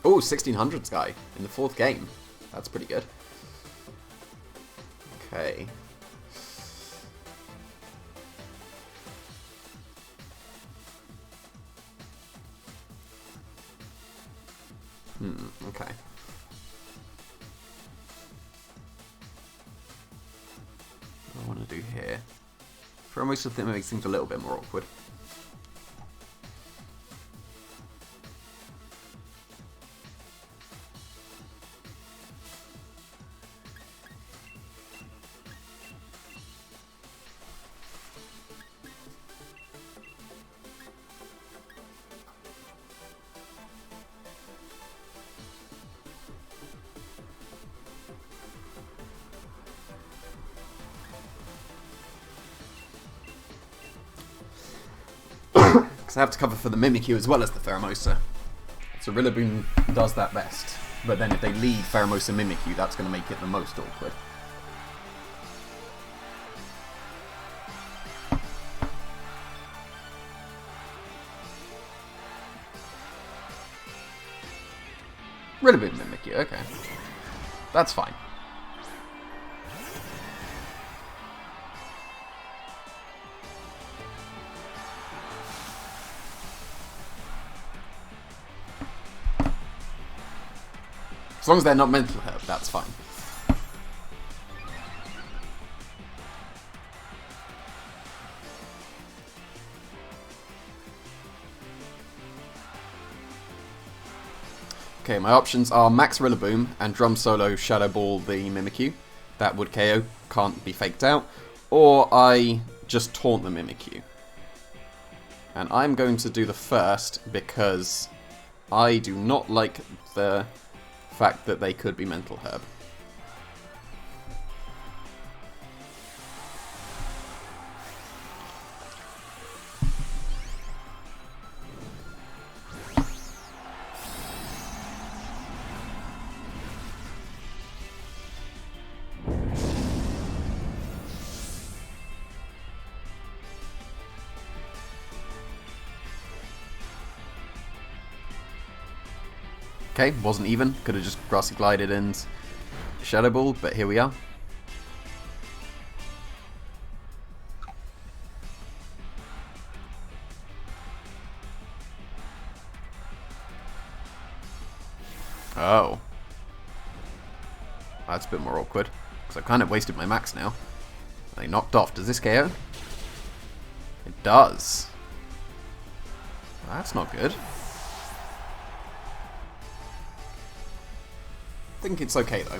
Oh, 1600s guy in the 4th game. That's pretty good. Okay. Okay. What do I want to do here? For most of them, it makes things a little bit more awkward. Because I have to cover for the Mimikyu as well as the Pheromosa. So Rillaboom does that best. But then if they lead Pheromosa Mimikyu, that's going to make it the most awkward. Rillaboom Mimikyu, okay. That's fine. As long as they're not Mental Herb, that's fine. Okay, my options are Max Rillaboom and Drum Solo Shadow Ball the Mimikyu. That would KO, can't be faked out. Or I just taunt the Mimikyu. And I'm going to do the first because I do not like the fact that they could be Mental Herb. Okay, wasn't even. Could have just Grassy Glided and Shadow Ball, but here we are. Oh. That's a bit more awkward, because I've kind of wasted my max now. They knocked off. Does this KO? It does. That's not good. I think it's okay though.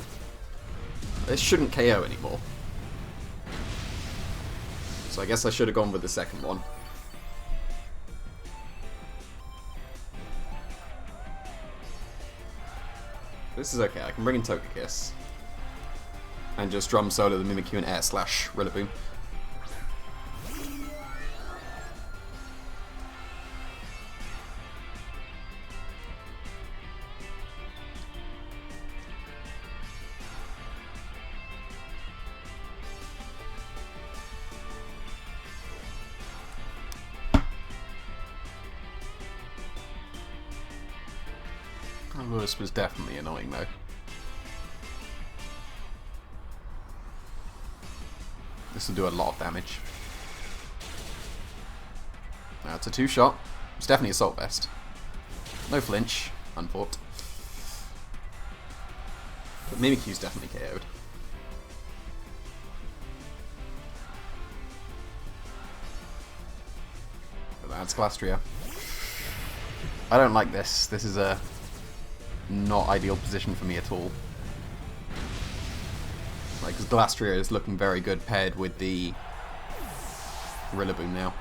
This shouldn't KO anymore. So I guess I should have gone with the second one. This is okay, I can bring in Togekiss. And just Drum Solo the Mimikyu and Air Slash Rillaboom. Oh, this was definitely annoying though. This will do a lot of damage. Now it's a 2-shot. It's definitely Assault Vest. No flinch, unfought. But Mimikyu's definitely KO'd. But that's Glastria. I don't like this. This is a not ideal position for me at all. Like, because Glastria is looking very good paired with the Rillaboom now.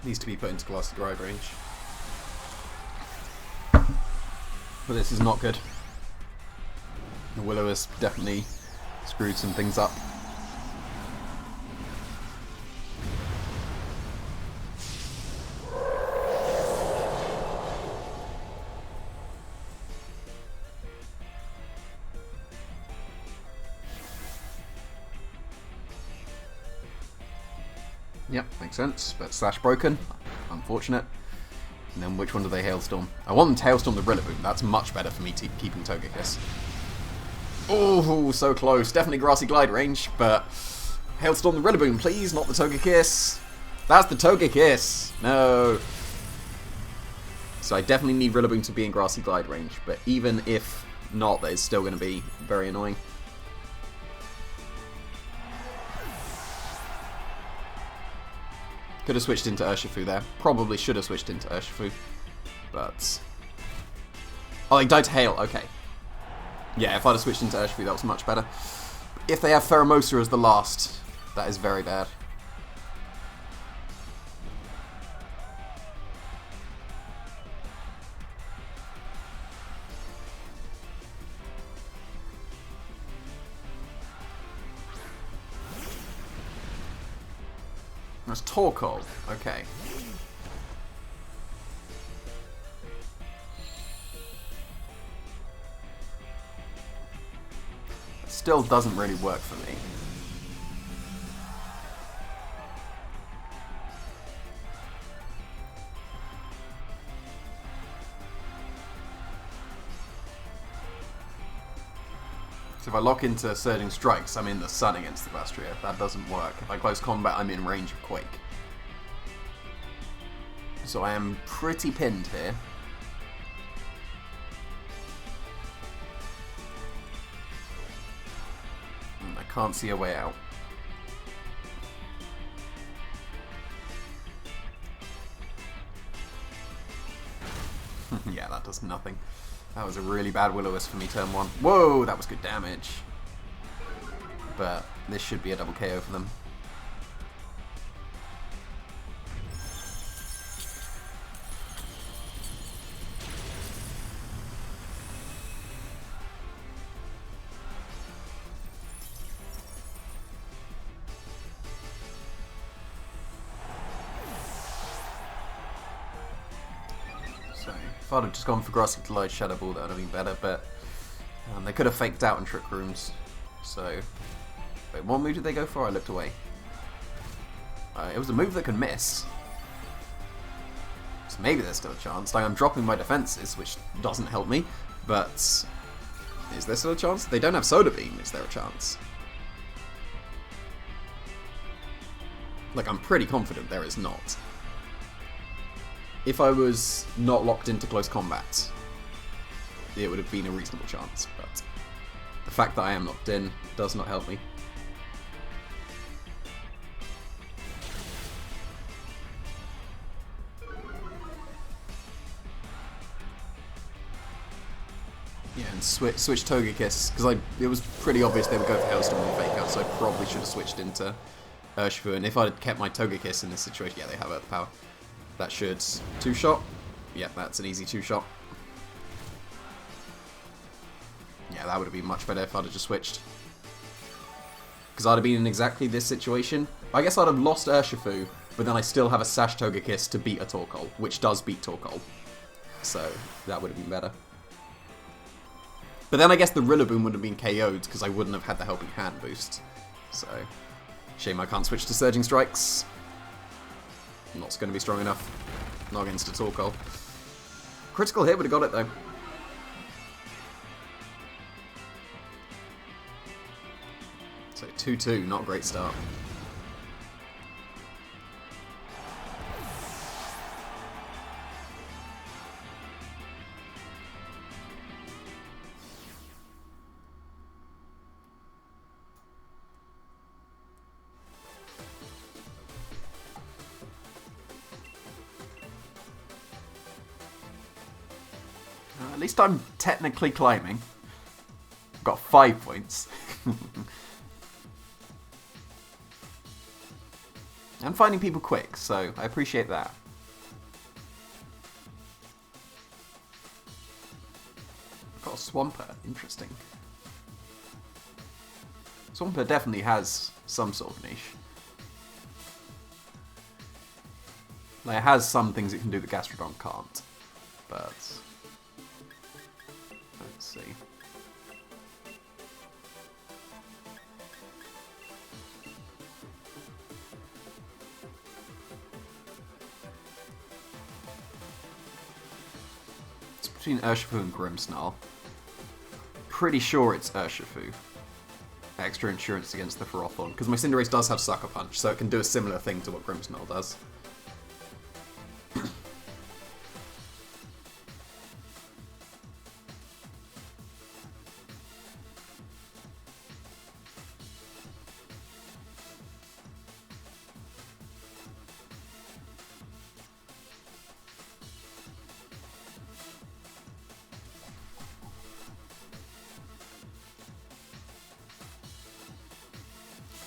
Needs to be put into glassy glide range. But this is not good. The Will-O-Wisp definitely screwed some things up. Yep, makes sense, but slash broken. Unfortunate. And then which one do they Hailstorm? I want them to Hailstorm the Rillaboom. That's much better for me keeping Togekiss. Oh, so close. Definitely Grassy Glide range, but Hailstorm the Rillaboom, please, not the Togekiss. That's the Togekiss. No. So I definitely need Rillaboom to be in Grassy Glide range, but even if not, that is still going to be very annoying. Could have switched into Urshifu there. Probably should have switched into Urshifu. But... oh, they died to Hail. Okay. Yeah, if I'd have switched into Urshifu, that was much better. If they have Pheromosa as the last, that is very bad. That's Torkoal. Okay. It still doesn't really work for me. So if I lock into Surging Strikes, I'm in the sun against the Glastrier. That doesn't work. If I close combat, I'm in range of Quake. So I am pretty pinned here. And I can't see a way out. Yeah, that does nothing. That was a really bad Will-O-Wisp for me turn 1. Whoa, that was good damage. But this should be a double KO for them. If I'd have just gone for Grassy Glide Shadow Ball, that would have been better, but they could have faked out in Trick Rooms. So, wait, what move did they go for? I looked away. It was a move that could miss. So maybe there's still a chance. Like, I'm dropping my defenses, which doesn't help me, but is there still a chance? They don't have Soda Beam, is there a chance? Like, I'm pretty confident there is not. If I was not locked into close combat, it would have been a reasonable chance, but the fact that I am locked in does not help me. Yeah, and switch Togekiss, because it was pretty obvious they would go for Hailstorm and Fake Out, so I probably should have switched into Urshifu, and if I had kept my Togekiss in this situation, yeah, they have Earth Power. That should two-shot. Yeah, that's an easy two-shot. Yeah, that would have been much better if I'd have just switched. Because I'd have been in exactly this situation. I guess I'd have lost Urshifu, but then I still have a Sash Togekiss to beat a Torkoal, which does beat Torkoal. So, that would have been better. But then I guess the Rillaboom would have been KO'd, because I wouldn't have had the Helping Hand boost. So, shame I can't switch to Surging Strikes. Not going to be strong enough. Not against a Torkoal. Critical hit would have got it though. So 2-2, not a great start. At least I'm technically climbing. I've got 5 points. And finding people quick, so I appreciate that. Got a Swampert, interesting. Swampert definitely has some sort of niche. Like, it has some things it can do that Gastrodon can't. But let's see. It's between Urshifu and Grimmsnarl. Pretty sure it's Urshifu. Extra insurance against the Ferrothorn, because my Cinderace does have Sucker Punch, so it can do a similar thing to what Grimmsnarl does.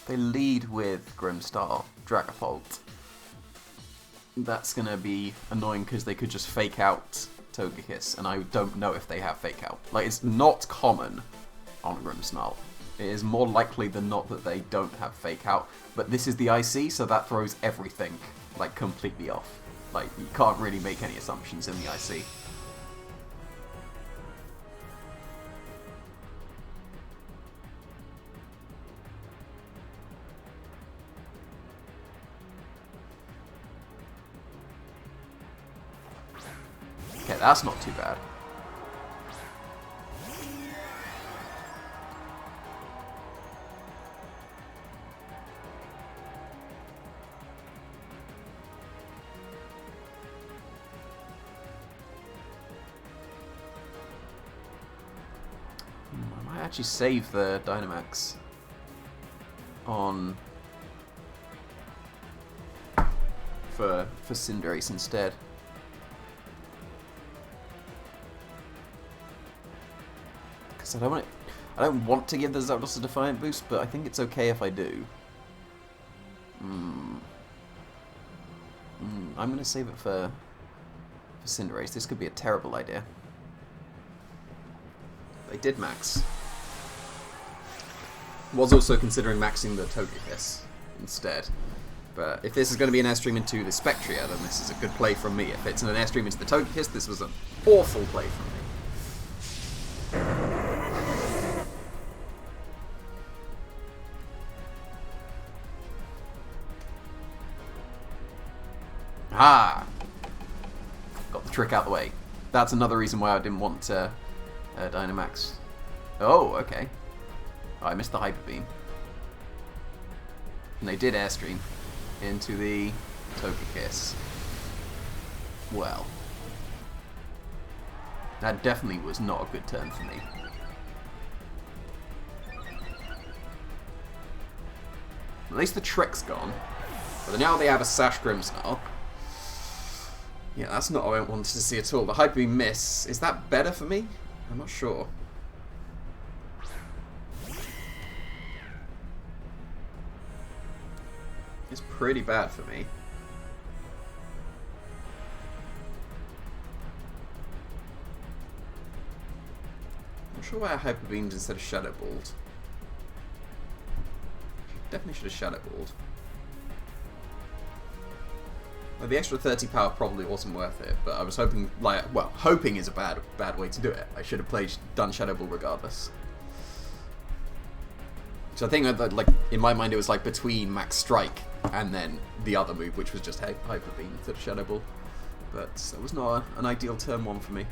They lead with Grimmstar, Dragapult. That's gonna be annoying because they could just fake out Togekiss, and I don't know if they have fake out. Like, it's not common on Grimmsnarl. It is more likely than not that they don't have fake out, but this is the IC, so that throws everything, like, completely off. Like, you can't really make any assumptions in the IC. Okay, that's not too bad. I might actually save the Dynamax on for Cinderace instead. I don't want to give the Zapdos a Defiant boost, but I think it's okay if I do. I'm going to save it for Cinderace. This could be a terrible idea. They did max. Was also considering maxing the Togekiss instead. But if this is going to be an Airstream into the Spectria, then this is a good play from me. If it's an Airstream into the Togekiss, this was an awful play from me. Ah! Got the trick out the way. That's another reason why I didn't want Dynamax. Oh, okay. Oh, I missed the Hyper Beam. And they did Airstream into the Togekiss. Well. That definitely was not a good turn for me. At least the trick's gone. But now they have a Sash Grimmsnarl. Yeah, that's not what I wanted to see at all. The Hyper Beam miss. Is that better for me? I'm not sure. It's pretty bad for me. I'm not sure why I Hyper Beamed instead of Shadow Balled. Definitely should have Shadow Balled. Well, the extra 30 power probably wasn't worth it, but I was hoping, like, well, hoping is a bad way to do it. I should have done Shadow Ball regardless. So I think that, like, in my mind it was like between Max Strike and then the other move, which was just Hyper Beam instead of Shadow Ball. But that was not an ideal turn one for me.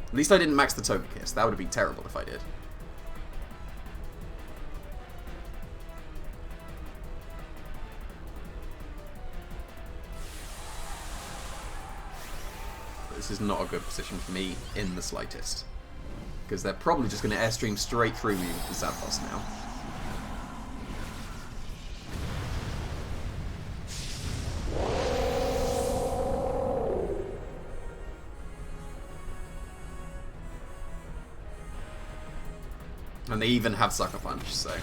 At least I didn't max the Togekiss. That would have been terrible if I did. This is not a good position for me in the slightest. Because they're probably just going to Airstream straight through me with the Zapdos now. And they even have Sucker Punch, so...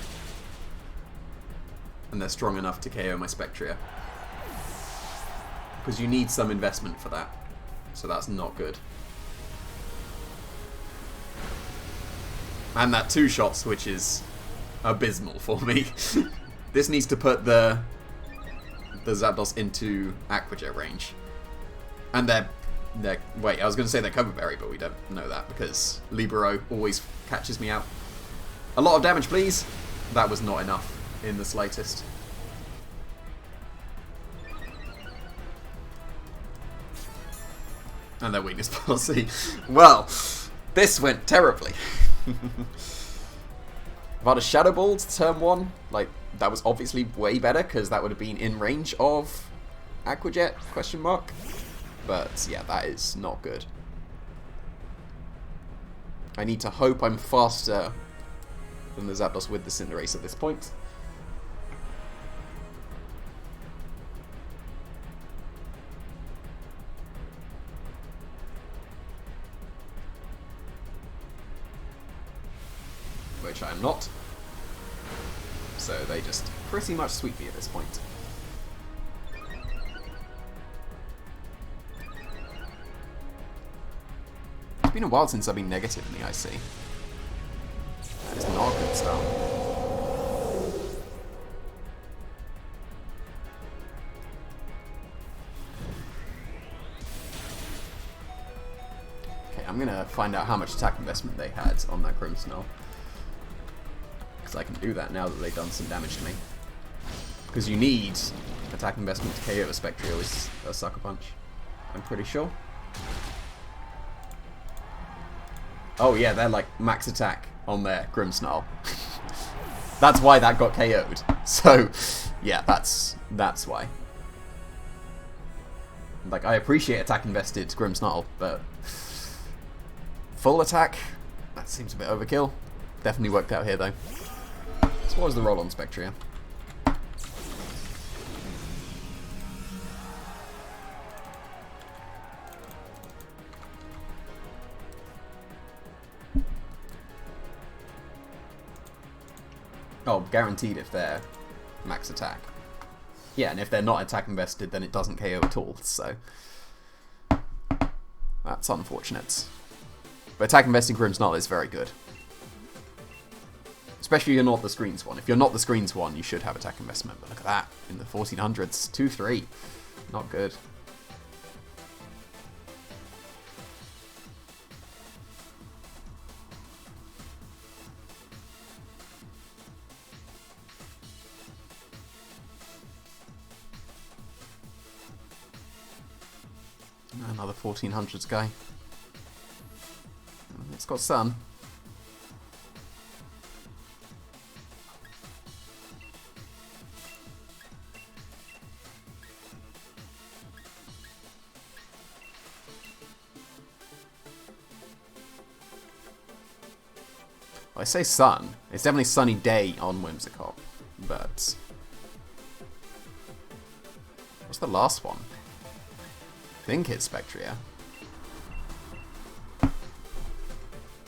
And they're strong enough to KO my Spectria. Because you need some investment for that. So that's not good. And that 2-shot switch is abysmal for me. This needs to put the Zapdos into Aquajet range. And they're wait, I was going to say they're cover berry, but we don't know that because Libero always catches me out. A lot of damage, please. That was not enough in the slightest. And their weakness policy. Well, this went terribly. If I'd have Shadow Balled turn 1, like, that was obviously way better, because that would have been in range of Aquajet, question mark. But, yeah, that is not good. I need to hope I'm faster than the Zapdos with the Cinderace at this point. Which I am not. So they just pretty much sweep me at this point. It's been a while since I've been negative in the IC. That is not a good start. Okay, I'm gonna find out how much attack investment they had on that Grimmsnarl. I can do that now that they've done some damage to me. Because you need attack investment to KO a Spectrio with a Sucker Punch. I'm pretty sure. Oh yeah, they're like max attack on their Grimmsnarl. That's why that got KO'd. So, yeah, that's why. Like, I appreciate attack invested Grimmsnarl, but full attack, that seems a bit overkill. Definitely worked out here though. So what was the roll on Spectria? Oh, guaranteed if they're max attack. Yeah, and if they're not attack invested, then it doesn't KO at all, so that's unfortunate. But attack investing Grimmsnarl is very good. Especially if you're not the screens one. If you're not the screens one, you should have attack investment. But look at that. In the 1400s. 2-3. Not good. Another 1400s guy. It's got Sun. I say sun. It's definitely sunny day on Whimsicott, but what's the last one? I think it's Spectria.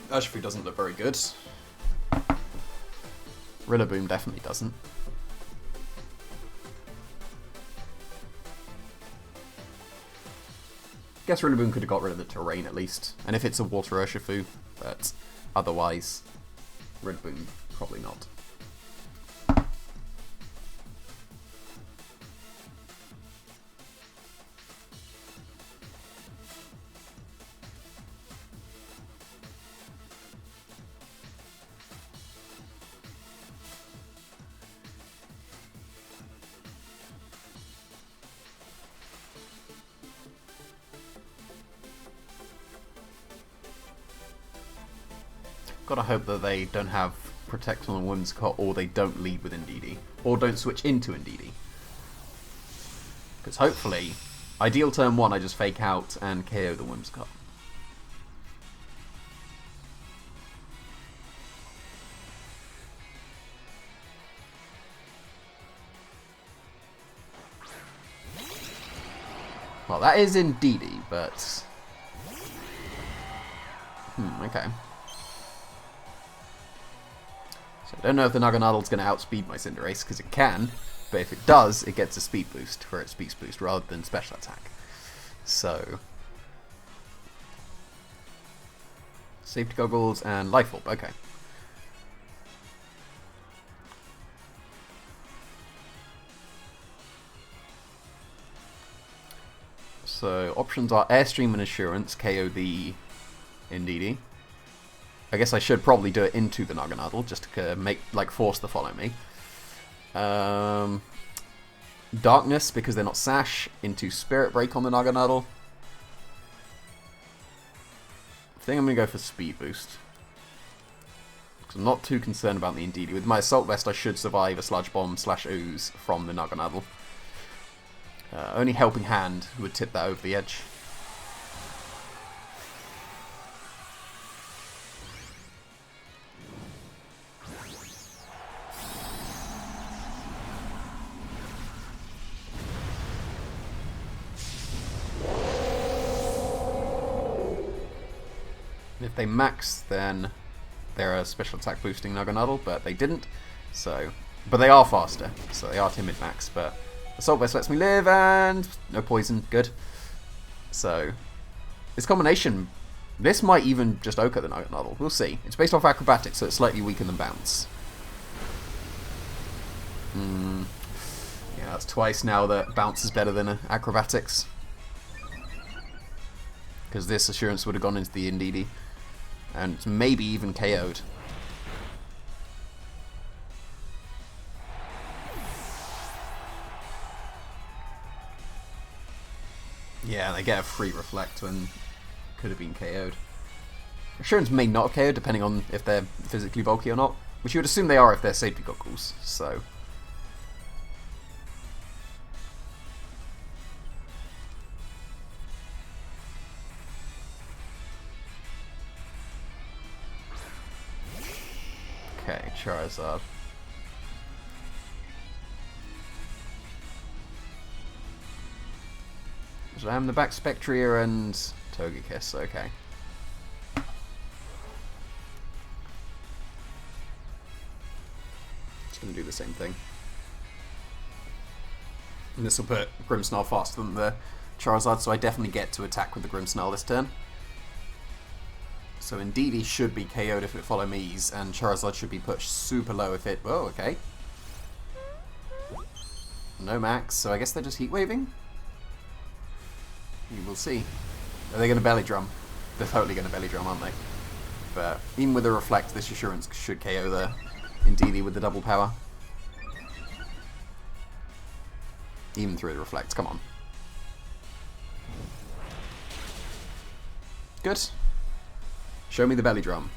Urshifu doesn't look very good. Rillaboom definitely doesn't. Guess Rillaboom could have got rid of the terrain at least, and if it's a water Urshifu, but otherwise Rillaboom, probably not. Gotta hope that they don't have Protect on Whimsicott, or they don't lead with Indeedee, or don't switch into Indeedee. Because hopefully, ideal turn 1, I just fake out and KO the Whimsicott. Well, that is Indeedee, but okay. So I don't know if the Naganadle's going to outspeed my Cinderace, because it can, but if it does, it gets a speed boost for its speed boost rather than special attack. So, safety goggles and life orb. Okay. So options are Airstream and Assurance, KO the Indeedee. I guess I should probably do it into the Naganadel, just to force the follow me. Darkness, because they're not Sash, into Spirit Break on the Naganadel. I think I'm going to go for Speed Boost. Because I'm not too concerned about the Indeedee. With my Assault Vest, I should survive a Sludge Bomb / Ooze from the Naganadel. Only Helping Hand would tip that over the edge. If they max, then they're a special attack boosting Naganadel, but they didn't. So, but they are faster, so they are timid max. But Assault Vest lets me live, and no poison, good. So, this combination, this might even just Oka the Naganadel. We'll see. It's based off Acrobatics, so it's slightly weaker than Bounce. Yeah, that's twice now that Bounce is better than Acrobatics. Because this Assurance would have gone into the Indeedee. And maybe even KO'd. Yeah, they get a free Reflect when could have been KO'd. Assurance may not have KO'd, depending on if they're physically bulky or not. Which you would assume they are if they're safety goggles, so... Okay, Charizard. So I'm the back Spectria and Togekiss, okay. Just gonna do the same thing. And this will put Grimmsnarl faster than the Charizard, so I definitely get to attack with the Grimmsnarl this turn. So Indeedee should be KO'd if it follow me's, and Charizard should be pushed super low if it... Oh, okay. No max, so I guess they're just Heat Waving? We will see. Are they going to Belly Drum? They're totally going to Belly Drum, aren't they? But even with the Reflect, this Assurance should KO the Indeedee with the double power. Even through the Reflect, come on. Good. Show me the Belly Drum.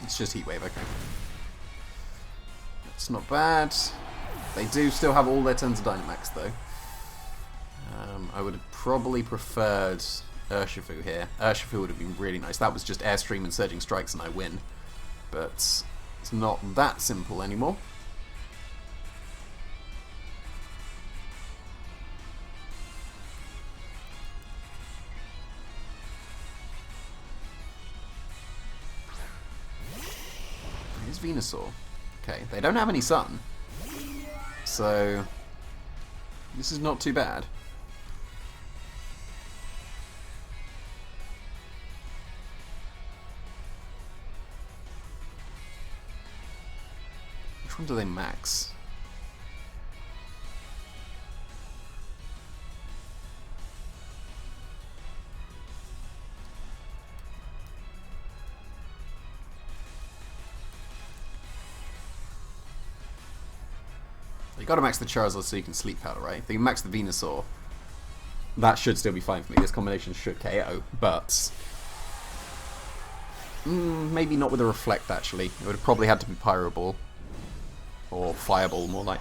It's just Heat Wave, okay. That's not bad. They do still have all their turns of Dynamax, though. I would have probably preferred Urshifu here. Urshifu would have been really nice. That was just Airstream and Surging Strikes and I win. But it's not that simple anymore. Here's Venusaur. Okay, they don't have any Sun. So, this is not too bad. Which one do they max? You gotta max the Charizard so you can Sleep Powder, right? If you max the Venusaur, that should still be fine for me. This combination should KO, but... maybe not with a Reflect, actually. It would have probably had to be Pyro Ball. Or Fireball, more like.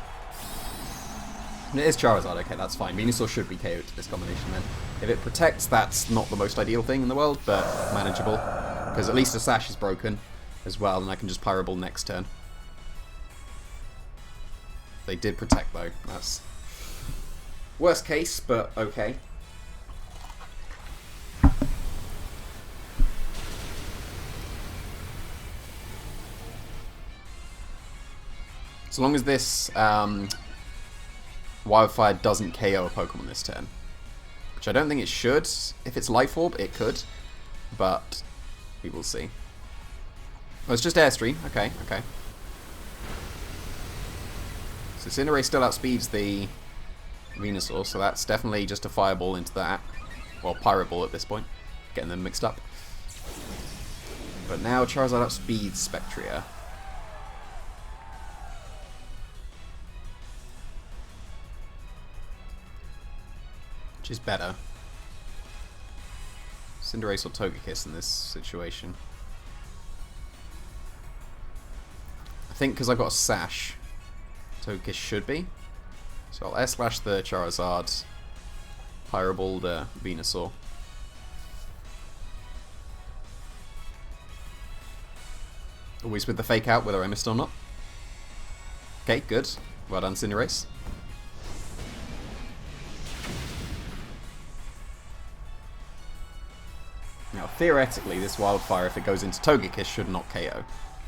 It is Charizard, okay, that's fine. Venusaur should be KO'd to this combination then. If it protects, that's not the most ideal thing in the world, but manageable. Because at least a Sash is broken as well, and I can just Pyro Ball next turn. They did protect, though. That's worst case, but okay. As long as this Wildfire doesn't KO a Pokemon this turn. Which I don't think it should. If it's Life Orb, it could. But we will see. Oh, it's just Airstream. Okay, okay. So Cinderace still outspeeds the Venusaur, so that's definitely just a Fireball into that. Well, Pyro Ball at this point. Getting them mixed up. But now Charizard outspeeds Spectria. Which is better. Cinderace or Togekiss in this situation. I think because I've got a Sash, Togekiss should be. So I'll Air Slash the Charizard, Pyro Ball the Venusaur. Always with the fake out, whether I missed or not. Okay, good. Well done, Cinderace. Now, theoretically, this Wildfire, if it goes into Togekiss, should not KO.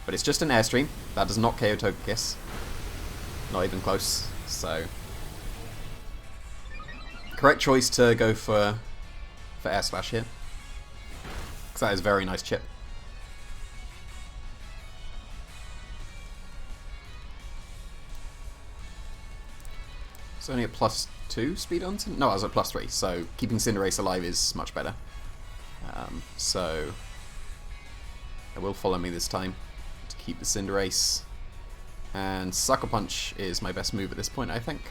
But it's just an Airstream. That does not KO Togekiss. Not even close. So, correct choice to go for Air Slash here. Because that is a very nice chip. It's only a +2 speed on Cinderace? No, I was at +3, so keeping Cinderace alive is much better. So it will follow me this time to keep the Cinderace. And Sucker Punch is my best move at this point, I think.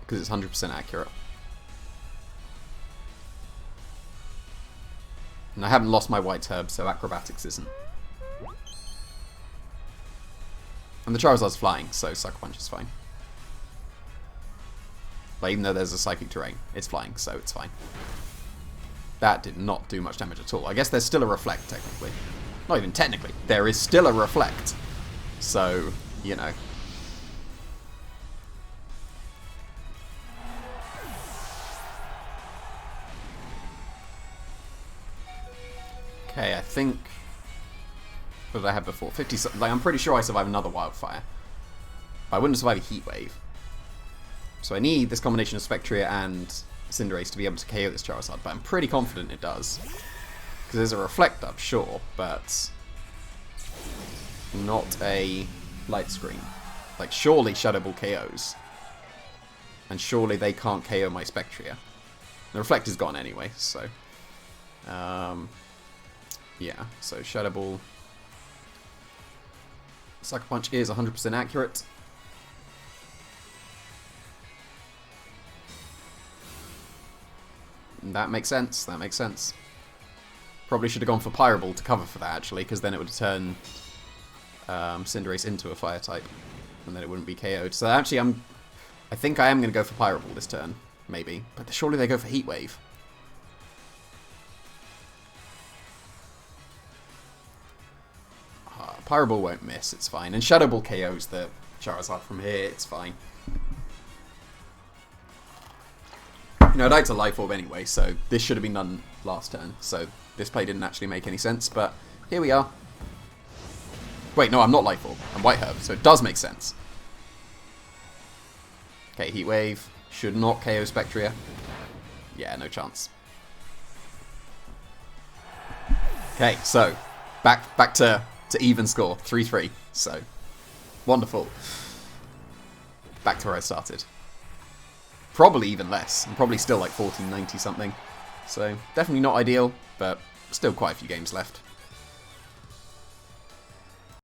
Because it's 100% accurate. And I haven't lost my White Herb, so Acrobatics isn't. And the Charizard's flying, so Sucker Punch is fine. Like, even though there's a Psychic Terrain, it's flying, so it's fine. That did not do much damage at all. I guess there's still a Reflect, technically. Not even technically. There is still a Reflect. So, you know. Okay, I think... What did I have before? 50... Like, I'm pretty sure I survived another Wildfire. But I wouldn't survive a Heat Wave. So I need this combination of Spectria and Cinderace to be able to KO this Charizard, but I'm pretty confident it does. Because there's a Reflect up, sure, but not a Light Screen. Like, surely Shadow Ball KOs. And surely they can't KO my Spectria. The Reflect is gone anyway, so... yeah, so Shadow Ball. Sucker Punch is 100% accurate. That makes sense, that makes sense. Probably should have gone for Pyro Ball to cover for that, actually, because then it would turn Cinderace into a Fire type, and then it wouldn't be KO'd. So actually, I think I am going to go for Pyro Ball this turn, maybe. But surely they go for Heat Wave. Pyro Ball won't miss, it's fine. And Shadow Ball KOs the Charizard from here, it's fine. You know, I'd like to Life Orb anyway, so this should have been done last turn. So this play didn't actually make any sense, but here we are. Wait, no, I'm not Life Orb. I'm White Herb, so it does make sense. Okay, Heat Wave. Should not KO Spectria. Yeah, no chance. Okay, so back to even score. 3-3. So, wonderful. Back to where I started. Probably even less. I'm probably still like 1490 something. So, definitely not ideal, but still quite a few games left.